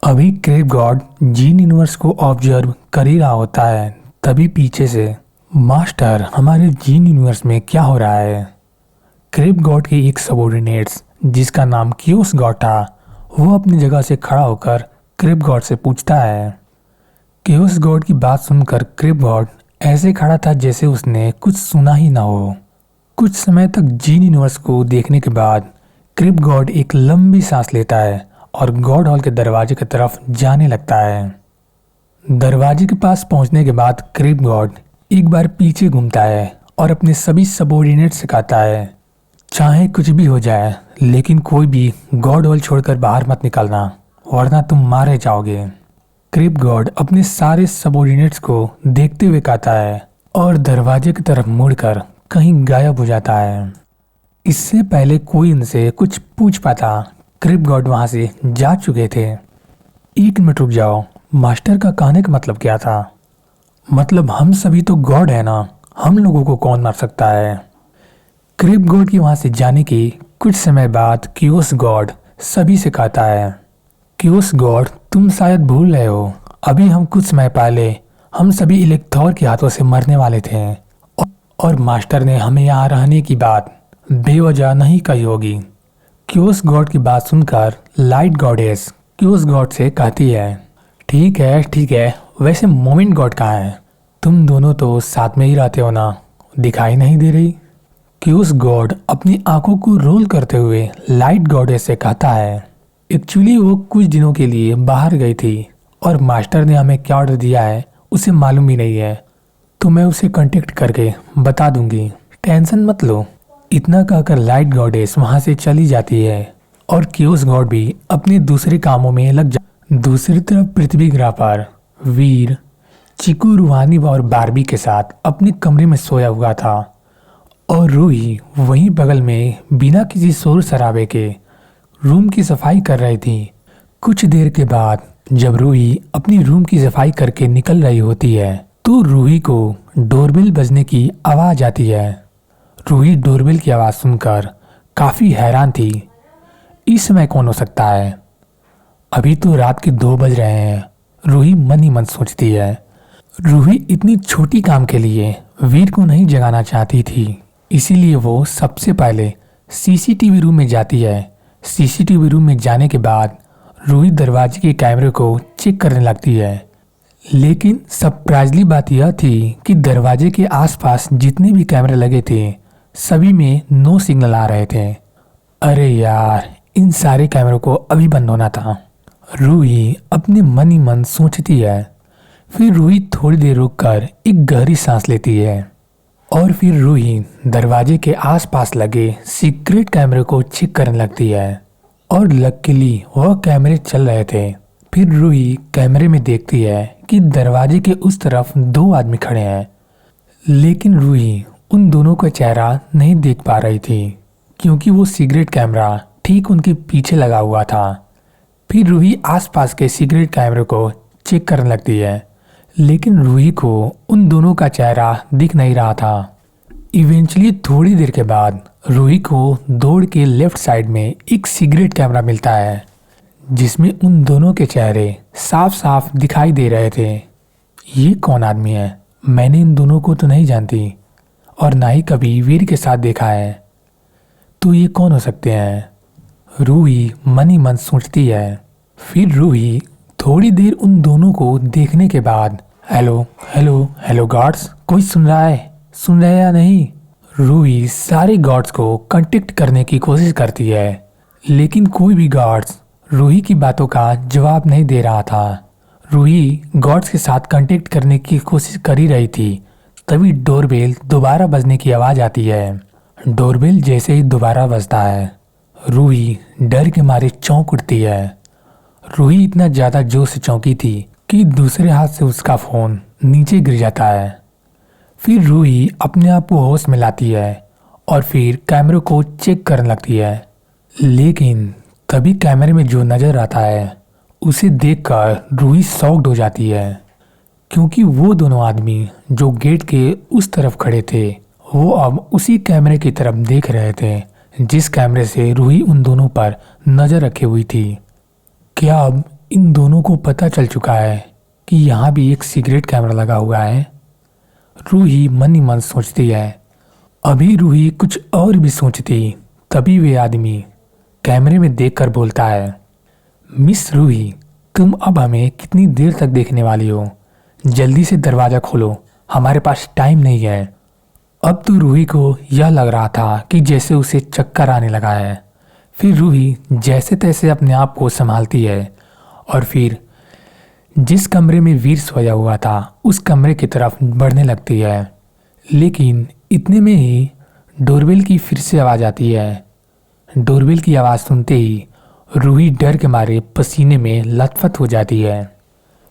अभी crab God gene universe को observe कर ही रहा होता है, तभी पीछे से मास्टर हमारे जीन यूनिवर्स में क्या हो रहा है। क्रेब गॉड के एक सबॉर्डिनेट्स जिसका नाम क्यूस गॉड था, वो अपनी जगह से खड़ा होकर क्रेब गॉड से पूछता है। क्यूस गॉड की बात सुनकर क्रेब गॉड ऐसे खड़ा था जैसे उसने कुछ सुना ही ना हो। कुछ समय तक जीन यूनिवर्स को देखने के बाद क्रेब गॉड एक लंबी सांस लेता है और गॉड हॉल के दरवाजे की तरफ जाने लगता है। दरवाजे के पास पहुंचने के बाद क्रेब गॉड एक बार पीछे घूमता है और अपने सभी सबॉर्डिनेट से कहता है, चाहे कुछ भी हो जाए लेकिन कोई भी गॉड हॉल छोड़कर बाहर मत निकलना, वरना तुम मारे जाओगे। क्रेब गॉड अपने सारे सबॉर्डिनेट्स को देखते हुए कहता है और दरवाजे की तरफ मुड़कर कहीं गायब हो जाता है। इससे पहले कोई उनसे कुछ पूछ पाता, क्रेब गॉड वहां से जा चुके थे। एक मिनट रुक जाओ, मास्टर का कहने का मतलब क्या था? मतलब हम सभी तो गॉड है ना, हम लोगों को कौन मार सकता है? क्रेब गॉड की वहां से जाने के कुछ समय बाद क्यूस गॉड सभी से कहता है, क्यूस गॉड तुम शायद भूल रहे हो, अभी हम कुछ समय पहले हम सभी इलेक्थोर के हाथों से मरने वाले थे और मास्टर ने हमें यहाँ रहने की बात बेवजह नहीं कही होगी। क्यूस गॉड की बात सुनकर लाइट गॉडेस क्यूस गॉड से कहती है, ठीक है, वैसे मोमेंट गॉड कहाँ है? तुम दोनों तो साथ में ही रहते हो ना, दिखाई नहीं दे रही। क्यूस गॉड अपनी आंखों को रोल करते हुए लाइट गॉडेस से कहता है, एक्चुअली वो कुछ दिनों के लिए बाहर गई थी और मास्टर ने हमें क्या ऑर्डर दिया है उसे मालूम भी नहीं है, तो मैं उसे कांटेक्ट करके बता दूंगी, टेंशन मत लो। इतना कहकर लाइट गॉडेस वहां से चली जाती है और क्यूस गॉड भी अपने दूसरे कामों में लग जा। दूसरी तरफ पृथ्वी ग्रह पर वीर चिकू, रूहानी और बारबी के साथ अपने कमरे में सोया हुआ था और रूही वहीं बगल में बिना किसी शोर शराबे के रूम की सफाई कर रही थी। कुछ देर के बाद जब रूही अपनी रूम की सफाई करके निकल रही होती है तो रूही को डोरबेल बजने की आवाज आती है। रूही डोरबेल की आवाज सुनकर काफी हैरान थी, इस समय कौन हो सकता है? अभी तो रात के 2 बज रहे हैं, रूही मन ही मन सोचती है। रूही इतनी छोटी काम के लिए वीर को नहीं जगाना चाहती थी, इसीलिए वो सबसे पहले सीसीटीवी रूम में जाती है। सीसीटीवी रूम में जाने के बाद रूही दरवाजे के कैमरे को चेक करने लगती है, लेकिन सरप्राइजली बात यह थी कि दरवाजे के आसपास जितने भी कैमरे लगे थे सभी में नो सिग्नल आ रहे थे। अरे यार, इन सारे कैमरों को अभी बंद होना था, रूही अपने मन ही मन सोचती है। फिर रूही थोड़ी देर रुककर एक गहरी सांस लेती है और फिर रूही दरवाजे के आसपास लगे सीक्रेट कैमरे को चेक करने लगती है और लकीली वह कैमरे चल रहे थे। फिर रूही कैमरे में देखती है कि दरवाजे के उस तरफ 2 आदमी खड़े हैं, लेकिन रूही उन दोनों का चेहरा नहीं देख पा रही थी क्योंकि वो सिगरेट कैमरा ठीक उनके पीछे लगा हुआ था। फिर रूही आसपास के सिगरेट कैमरे को चेक करने लगती है, लेकिन रूही को उन दोनों का चेहरा दिख नहीं रहा था। इवेंचुअली थोड़ी देर के बाद रूही को दौड़ के लेफ्ट साइड में एक सिगरेट कैमरा मिलता है जिसमें उन दोनों के चेहरे साफ साफ दिखाई दे रहे थे। ये कौन आदमी है? मैंने इन दोनों को तो नहीं जानती और ना ही कभी वीर के साथ देखा है, तो ये कौन हो सकते हैं? रूही मन ही मन सोचती है। फिर रूही थोड़ी देर उन दोनों को देखने के बाद, हेलो गार्ड्स, कोई सुन रहा है या नहीं? रूही सारे गार्ड्स को कांटेक्ट करने की कोशिश करती है, लेकिन कोई भी गार्ड्स रूही की बातों का जवाब नहीं दे रहा था। रूही गार्ड्स के साथ कांटेक्ट करने की कोशिश कर ही रही थी, तभी डोरबेल दोबारा बजने की आवाज आती है। डोरबेल जैसे ही दोबारा बजता है, रूही डर के मारे चौंक उठती है। रूही इतना ज्यादा जोर से चौंकी थी कि दूसरे हाथ से उसका फोन नीचे गिर जाता है। फिर रूही अपने आप को होश में लाती है और फिर कैमरे को चेक करने लगती है, लेकिन तभी कैमरे में जो नजर आता है उसे देखकर रूही शॉक्ड हो जाती है, क्योंकि वो दोनों आदमी जो गेट के उस तरफ खड़े थे वो अब उसी कैमरे की तरफ देख रहे थे जिस कैमरे से रूही उन दोनों पर नजर रखी हुई थी। क्या अब इन दोनों को पता चल चुका है कि यहाँ भी एक सिगरेट कैमरा लगा हुआ है। रूही मन ही मन सोचती है। अभी रूही कुछ और भी सोचती, तभी वे आदमी कैमरे में देखकर बोलता है, मिस रूही, तुम अब हमें कितनी देर तक देखने वाली हो? जल्दी से दरवाज़ा खोलो, हमारे पास टाइम नहीं है। अब तो रूही को यह लग रहा था कि जैसे उसे चक्कर आने लगा है। फिर रूही जैसे तैसे अपने आप को संभालती है और फिर जिस कमरे में वीर सोया हुआ था उस कमरे की तरफ बढ़ने लगती है। लेकिन इतने में ही डोरबेल की फिर से आवाज़ आती है। डोरबेल की आवाज़ सुनते ही रूही डर के मारे पसीने में लथपथ हो जाती है।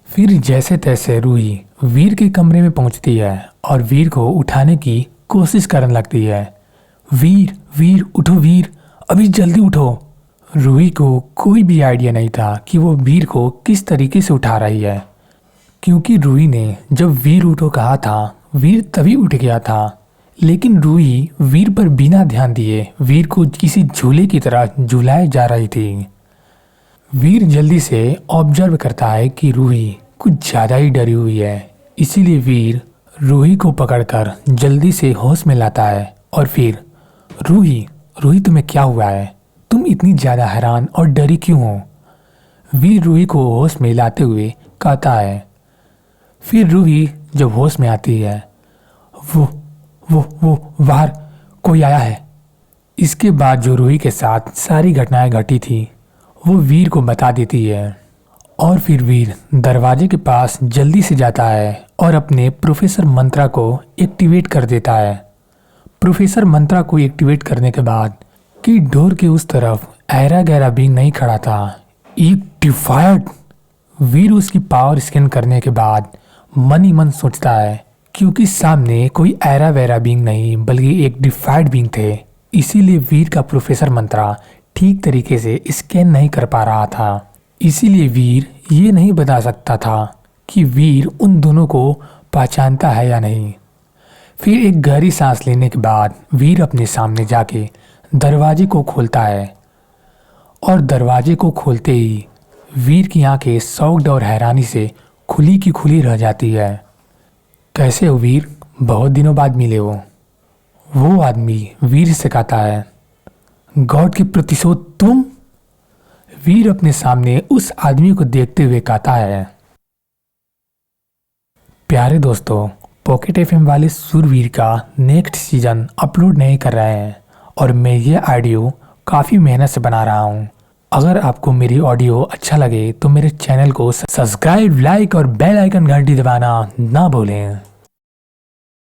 फिर जैसे तैसे रूही वीर के कमरे में पहुंचती है और वीर को उठाने की कोशिश करने लगती है। वीर वीर उठो वीर, अभी जल्दी उठो। रूही को कोई भी आइडिया नहीं था कि वो वीर को किस तरीके से उठा रही है, क्योंकि रूही ने जब वीर उठो कहा था वीर तभी उठ गया था। लेकिन रूही वीर पर बिना ध्यान दिए वीर को किसी झूले की तरह झुलाए जा रही थी। वीर जल्दी से ऑब्जर्व करता है कि रूही कुछ ज़्यादा ही डरी हुई है। इसीलिए वीर रूही को पकड़कर जल्दी से होश में लाता है और फिर रूही रूही तुम्हें क्या हुआ है? तुम इतनी ज़्यादा हैरान और डरी क्यों हो? वीर रूही को होश में लाते हुए कहता है। फिर रूही जब होश में आती है, वो बाहर कोई आया है। इसके बाद जो रूही के साथ सारी घटनाएं घटी थी वो वीर को बता देती है और फिर वीर दरवाजे के पास जल्दी से जाता है और अपने प्रोफेसर मंत्रा को एक्टिवेट कर देता है। प्रोफेसर मंत्रा को एक्टिवेट करने के बाद कि डोर के उस तरफ ऐरा गैरा बीइंग नहीं खड़ा था, एक डिफायर्ड। वीर उसकी पावर स्कैन करने के बाद मन ही मन सोचता है, क्योंकि सामने कोई ऐरा वैरा बीइंग नहीं बल्कि एक डिफाइड बीइंग थे, इसीलिए वीर का प्रोफेसर मंत्रा ठीक तरीके से स्कैन नहीं कर पा रहा था। इसीलिए वीर ये नहीं बता सकता था कि वीर उन दोनों को पहचानता है या नहीं। फिर एक गहरी सांस लेने के बाद वीर अपने सामने जाके दरवाजे को खोलता है और दरवाजे को खोलते ही वीर की आंखें शॉक्ड और हैरानी से खुली की खुली रह जाती है। कैसे हो वीर? बहुत दिनों बाद मिले हो। वो आदमी वीर से कहता है, गॉड के प्रतिशोध तुम? वीर अपने सामने उस आदमी को देखते हुए कहता है। प्यारे दोस्तों, पॉकेट एफएम वाले सुरवीर का नेक्स्ट सीजन अपलोड नहीं कर रहे हैं और मैं ये ऑडियो काफ़ी मेहनत से बना रहा हूँ। अगर आपको मेरी ऑडियो अच्छा लगे तो मेरे चैनल को सब्सक्राइब, लाइक और बेल आइकन घंटी दबाना ना भूलें।